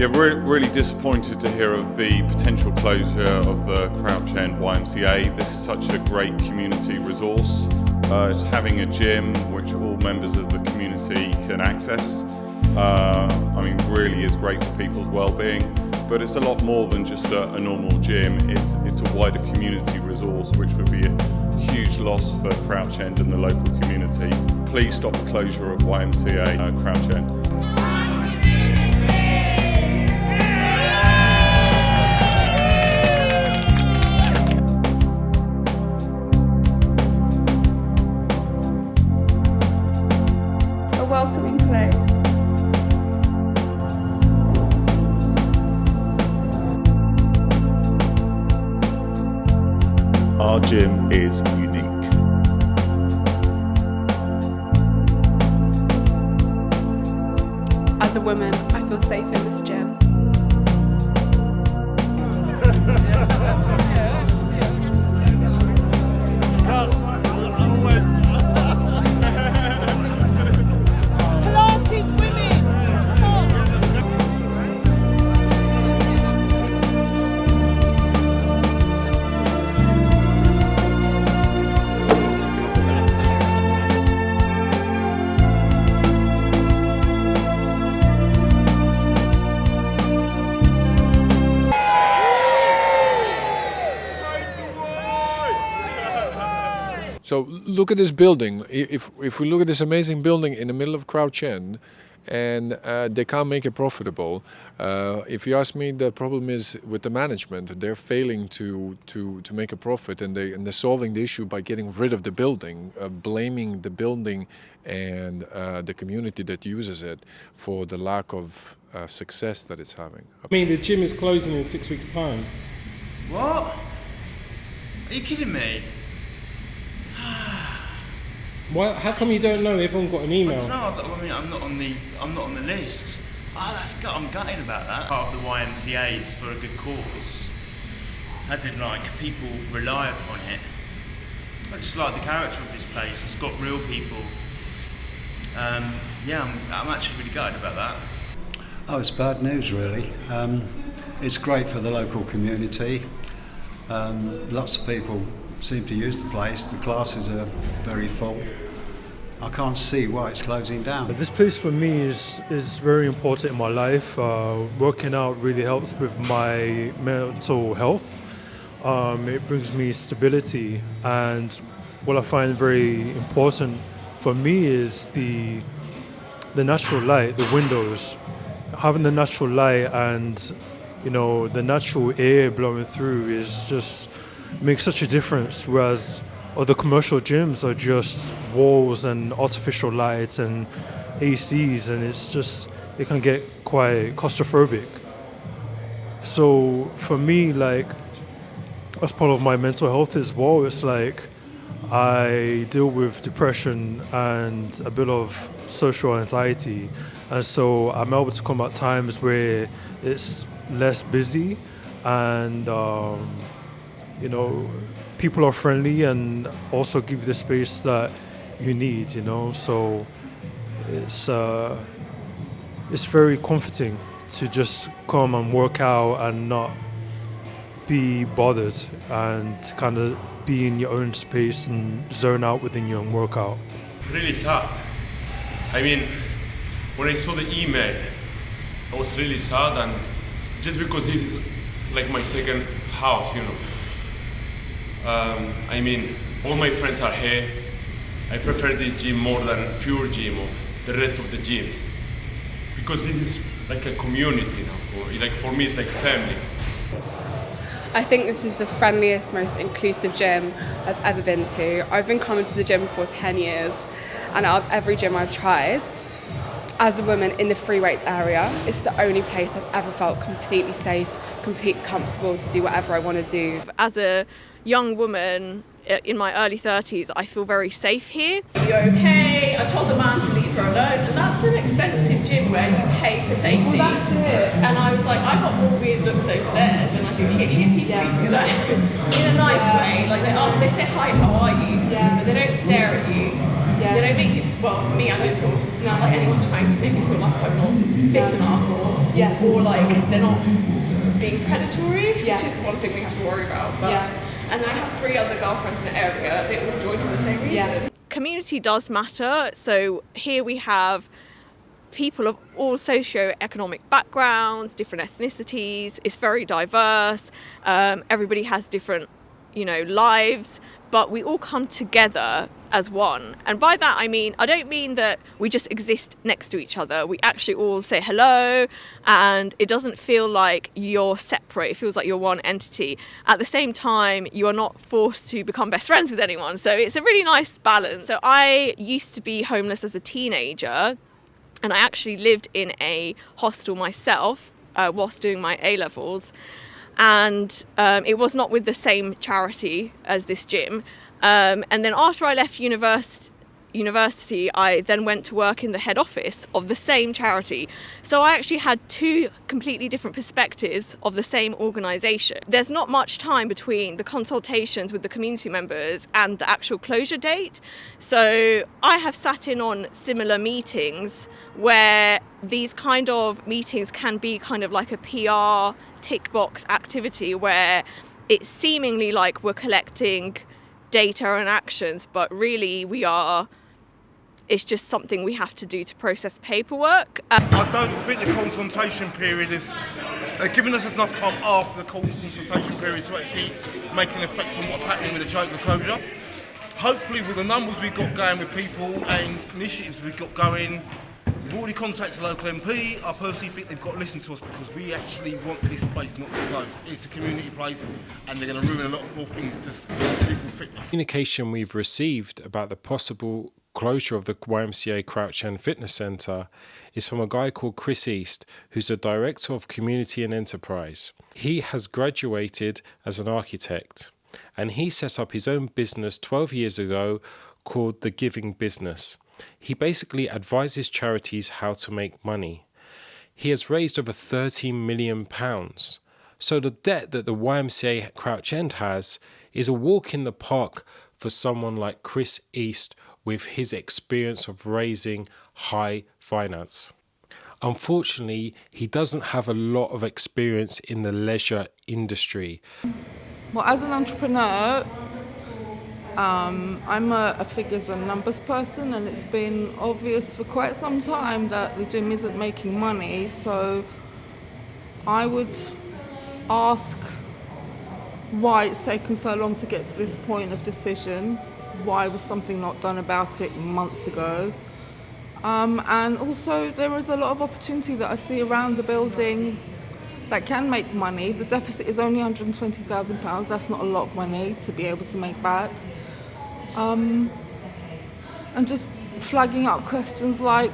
Yeah, we're really disappointed to hear of the potential closure of the Crouch End YMCA. This is such a great community resource. It's having a gym which all members of the community can access. Really is great for people's well-being, but it's a lot more than just a normal gym. It's a wider community resource which would be a huge loss for Crouch End and the local community. Please stop the closure of YMCA Crouch End. A welcoming place. Our gym is unique. As a woman, I feel safe in this gym. So look at this building. If we look at this amazing building in the middle of Crouch End, and they can't make it profitable. If you ask me, the problem is with the management. They're failing to make a profit, and they're solving the issue by getting rid of the building, blaming the building and the community that uses it for the lack of success that it's having. I mean, the gym is closing in 6 weeks' time. What? Are you kidding me? Why? How come you don't know? Everyone got an email. I don't know. I mean, I'm not on the list. I'm gutted about that. Part of the YMCA is for a good cause, as in like people rely upon it. I just like the character of this place. It's got real people. Yeah, I'm actually really gutted about that. Oh, it's bad news, really. It's great for the local community. Lots of people seem to use the place. The classes are very full. I can't see why it's closing down. This place for me is very important in my life. Working out really helps with my mental health. It brings me stability, and what I find very important for me is the natural light, the windows. Having the natural light and the natural air blowing through is just makes such a difference, whereas other commercial gyms are just walls and artificial lights and ACs, and it can get quite claustrophobic. So for me, like, as part of my mental health as well, it's like I deal with depression and a bit of social anxiety, and so I'm able to come at times where it's less busy and people are friendly and also give the space that you need, so it's very comforting to just come and work out and not be bothered, and kind of be in your own space and zone out within your own workout. Really sad. I mean, when I saw the email, I was really sad, and just because this is like my second house, all my friends are here. I prefer this gym more than pure gym or the rest of the gyms, because this is like a community now. For me, it's like family. I think this is the friendliest, most inclusive gym I've ever been to. I've been coming to the gym for 10 years, and out of every gym I've tried, as a woman in the free weights area, it's the only place I've ever felt completely safe, completely comfortable to do whatever I want to do. As a young woman in my early 30s, I feel very safe here. Are you okay? I told the man to leave her alone, and that's an expensive gym where you pay for safety. Well, that's it. And I was like, I got more weird looks over there than I do here. People in a nice way, like they say hi, how are you? Yeah. But they don't stare at you. Yeah. They don't make you, well, for me, I don't feel now like anyone's trying to make me feel like I'm not fit enough or like they're not being predatory, which is one thing we have to worry about. But, and I have 3 other girlfriends in the area, they all joined for the same reason. Community does matter. So here we have people of all socio-economic backgrounds, different ethnicities. It's very diverse. Everybody has different, lives, but we all come together as one. And by that I mean, I don't mean that we just exist next to each other. We actually all say hello, and it doesn't feel like you're separate. It feels like you're one entity. At the same time, you are not forced to become best friends with anyone. So it's a really nice balance. So I used to be homeless as a teenager, and I actually lived in a hostel myself whilst doing my A-levels. And it was not with the same charity as this gym. And then after I left university, I then went to work in the head office of the same charity. So I actually had 2 completely different perspectives of the same organisation. There's not much time between the consultations with the community members and the actual closure date. So I have sat in on similar meetings where these kind of meetings can be kind of like a PR tick box activity where it's seemingly like we're collecting data and actions, but really it's just something we have to do to process paperwork. I don't think the consultation period is giving us enough time after the consultation period to actually make an effect on what's happening with the closure. Hopefully with the numbers we've got going with people and initiatives we've got going, we've already contacted the local MP. I personally think they've got to listen to us because we actually want this place not to close. It's a community place and they're going to ruin a lot more things to people's fitness. Communication we've received about the possible closure of the YMCA Crouch End Fitness Centre is from a guy called Chris East, who's a Director of Community and Enterprise. He has graduated as an architect and he set up his own business 12 years ago called The Giving Business. He basically advises charities how to make money. He has raised over £13 million. So the debt that the YMCA Crouch End has is a walk in the park for someone like Chris East with his experience of raising high finance. Unfortunately, he doesn't have a lot of experience in the leisure industry. Well, as an entrepreneur, I'm a figures and numbers person, and it's been obvious for quite some time that the gym isn't making money, so I would ask why it's taken so long to get to this point of decision. Why was something not done about it months ago? And also there is a lot of opportunity that I see around the building that can make money. The deficit is only £120,000. That's not a lot of money to be able to make back. And just flagging up questions like,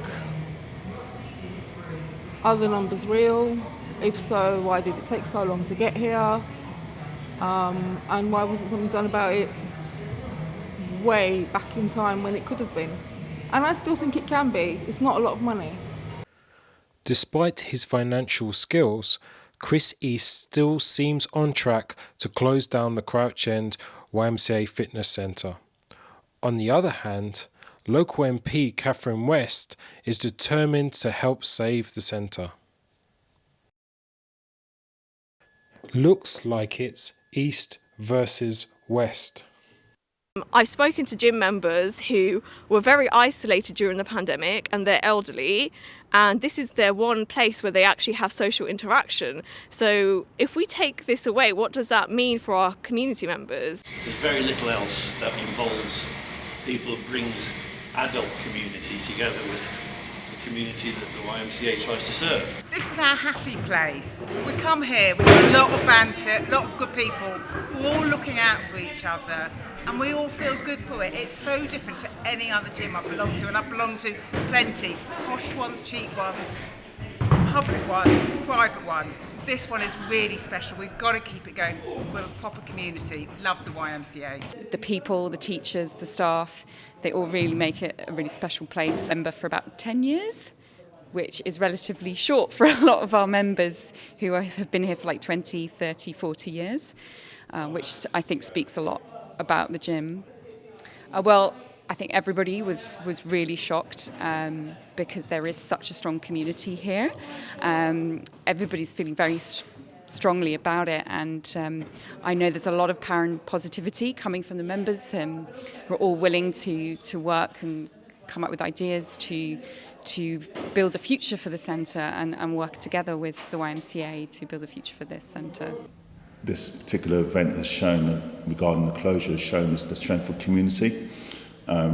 are the numbers real? If so, why did it take so long to get here? And why wasn't something done about it way back in time when it could have been? And I still think it can be. It's not a lot of money. Despite his financial skills, Chris East still seems on track to close down the Crouch End YMCA Fitness Centre. On the other hand, local MP Catherine West is determined to help save the centre. Looks like it's East versus West. I've spoken to gym members who were very isolated during the pandemic and they're elderly, and this is their one place where they actually have social interaction. So if we take this away, what does that mean for our community members? There's very little else that involves people who brings adult community together with the community that the YMCA tries to serve. This is our happy place. We come here with a lot of banter, a lot of good people. We're all looking out for each other and we all feel good for it. It's so different to any other gym I belong to, and I belong to plenty. Posh ones, cheap ones, public ones, private ones. This one is really special. We've got to keep it going. We're a proper community. Love the YMCA. The people, the teachers, the staff, they all really make it a really special place. Member for about 10 years, which is relatively short for a lot of our members who have been here for like 20, 30, 40 years, which I think speaks a lot about the gym. Well, I think everybody was really shocked because there is such a strong community here. Everybody's feeling very strongly about it, and I know there's a lot of parent positivity coming from the members. We're all willing to work and come up with ideas to build a future for the centre and work together with the YMCA to build a future for this centre. This particular event has shown, regarding the closure, has shown us the strength of community,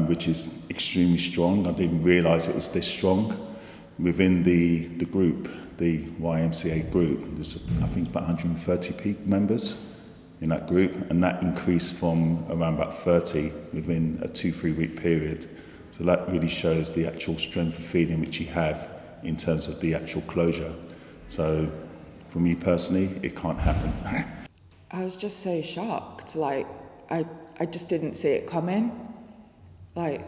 which is extremely strong. I didn't realise it was this strong. Within the group, the YMCA group, there's I think about 130 members in that group, and that increased from around about 30 within a 2-3 week period. So that really shows the actual strength of feeling which you have in terms of the actual closure. So for me personally, it can't happen. I was just so shocked. Like, I just didn't see it coming. Like,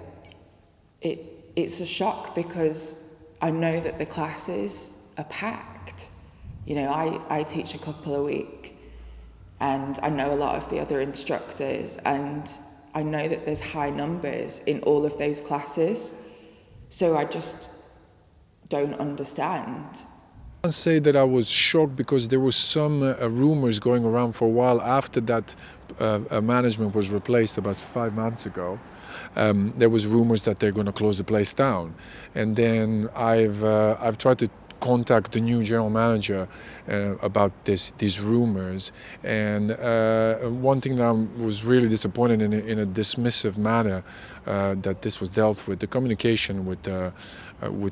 it's a shock because I know that the classes are packed. You know, I teach a couple a week, and I know a lot of the other instructors, and I know that there's high numbers in all of those classes. So I just don't understand. I can't say that I was shocked because there was some rumors going around for a while after that management was replaced about 5 months ago. There was rumors that they're going to close the place down, and then I've tried to contact the new general manager about these rumors, and one thing that I was really disappointed in a dismissive manner that this was dealt with. The communication with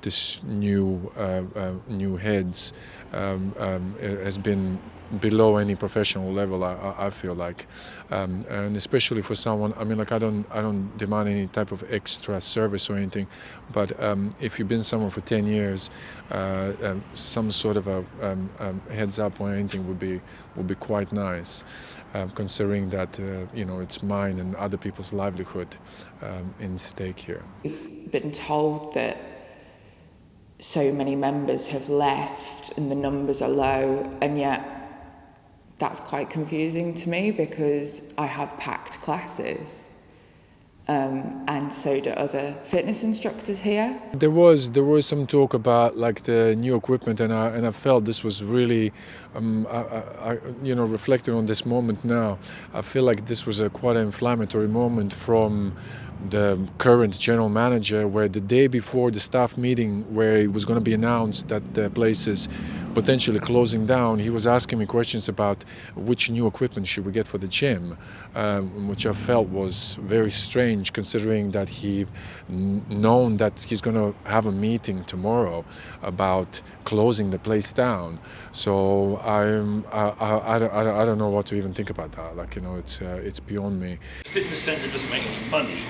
this new heads has been below any professional level. I feel like, and especially for someone. I mean, like I don't demand any type of extra service or anything, but if you've been somewhere for 10 years, some sort of a heads up or anything would be quite nice, considering that you know, it's mine and other people's livelihood in stake here. We've been told that so many members have left and the numbers are low, and yet that's quite confusing to me because I have packed classes, and so do other fitness instructors here. There was some talk about like the new equipment, and I felt this was really, you know, reflecting on this moment now, I feel like this was quite an inflammatory moment from the current general manager, where the day before the staff meeting where it was going to be announced that the place is potentially closing down, he was asking me questions about which new equipment should we get for the gym, which I felt was very strange, considering that he known that he's going to have a meeting tomorrow about closing the place down. So I don't know what to even think about that. Like, you know, it's beyond me. The fitness centre doesn't make any money.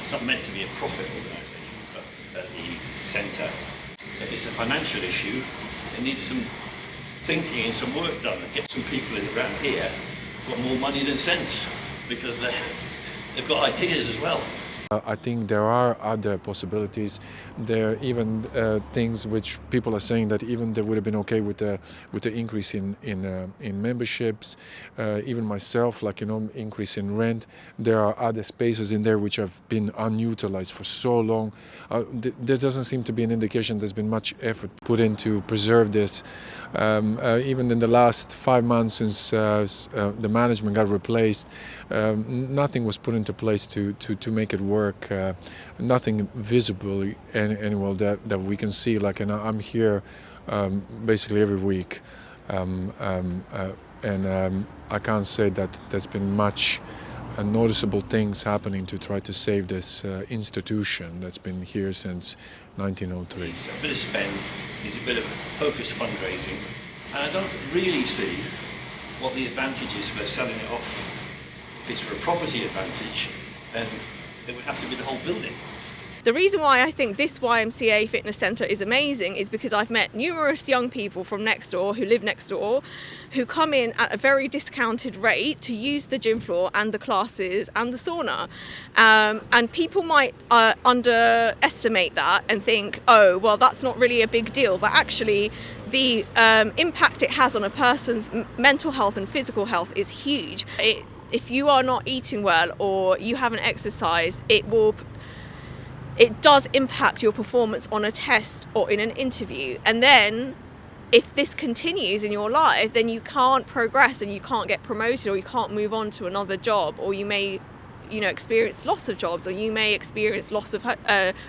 It's not meant to be a profit organisation, but the centre, if it's a financial issue, it needs some thinking and some work done. Get some people in around here who've got more money than sense, because they've got ideas as well. I think there are other possibilities. There are even things which people are saying that even they would have been okay with the increase in memberships. Even myself, like, you know, increase in rent. There are other spaces in there which have been unutilized for so long. There doesn't seem to be an indication there's been much effort put in to preserve this. Even in the last 5 months since the management got replaced, nothing was put into place to make it work. Nothing visible anywhere that we can see. Like, and I'm here basically every week, and I can't say that there's been much noticeable things happening to try to save this institution that's been here since 1903. It's a bit of spend, it's a bit of focused fundraising, and I don't really see what the advantage is for selling it off. If it's for a property advantage, then it would have to be the whole building. The reason why I think this YMCA fitness centre is amazing is because I've met numerous young people from next door who live next door who come in at a very discounted rate to use the gym floor and the classes and the sauna. And people might underestimate that and think, oh, well, that's not really a big deal. But actually, the impact it has on a person's mental health and physical health is huge. if you are not eating well or you haven't exercised, it does impact your performance on a test or in an interview. And then if this continues in your life, then you can't progress and you can't get promoted, or you can't move on to another job, or you may experience loss of jobs, or you may experience loss of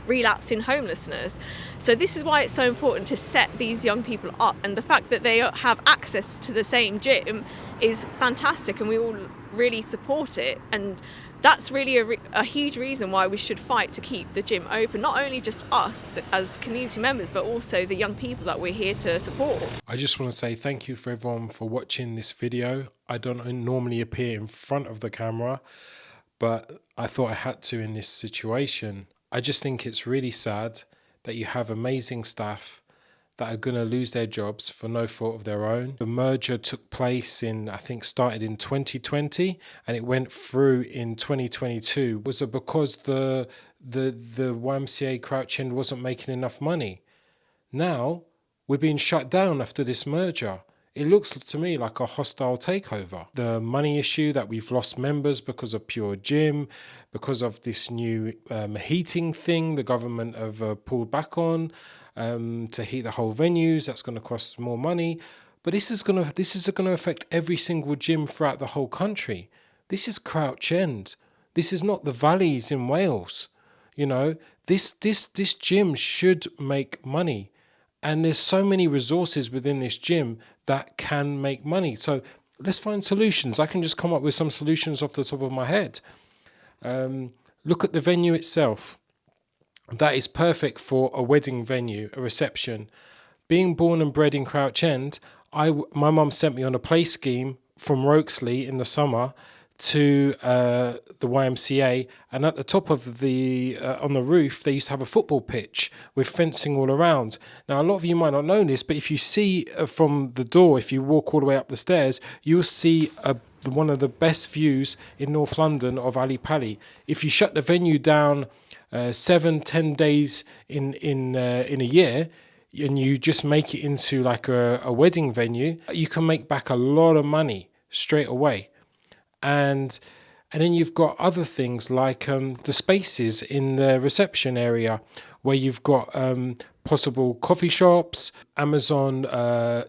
relapse in homelessness. So this is why it's so important to set these young people up, and the fact that they have access to the same gym is fantastic, and we all really support it. And that's really a huge reason why we should fight to keep the gym open, not only just us as community members, but also the young people that we're here to support. I just want to say thank you for everyone for watching this video. I don't normally appear in front of the camera, but I thought I had to in this situation. I just think it's really sad that you have amazing staff that are going to lose their jobs for no fault of their own. The merger took place started in 2020 and it went through in 2022. Was it because the YMCA Crouch End wasn't making enough money? Now we're being shut down after this merger. It looks to me like a hostile takeover. The money issue that we've lost members because of Pure Gym, because of this new heating thing the government have pulled back on to heat the whole venues. That's going to cost more money. But this is going to affect every single gym throughout the whole country. This is Crouch End. This is not the valleys in Wales. This gym should make money. And there's so many resources within this gym that can make money. So let's find solutions. I can just come up with some solutions off the top of my head. Look at the venue itself. That is perfect for a wedding venue, a reception. Being born and bred in Crouch End, my mum sent me on a play scheme from Rokesley in the summer to the YMCA, and at the top of on the roof they used to have a football pitch with fencing all around. Now a lot of you might not know this, but if you see from the door, if you walk all the way up the stairs, you will see one of the best views in North London of Ali Pali. If you shut the venue down 7-10 days in a year, and you just make it into like a wedding venue, you can make back a lot of money straight away. And then you've got other things like the spaces in the reception area where you've got possible coffee shops, Amazon.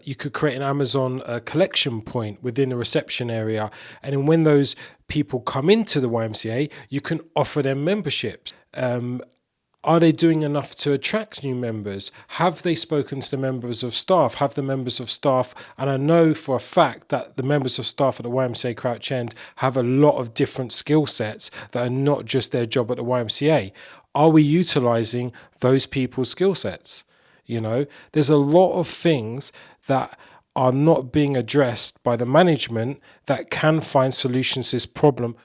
You could create an Amazon collection point within the reception area. And then when those people come into the YMCA, you can offer them memberships. Are they doing enough to attract new members? Have they spoken to the members of staff? Have the members of staff, and I know for a fact that the members of staff at the YMCA Crouch End have a lot of different skill sets that are not just their job at the YMCA. Are we utilising those people's skill sets? There's a lot of things that are not being addressed by the management that can find solutions to this problem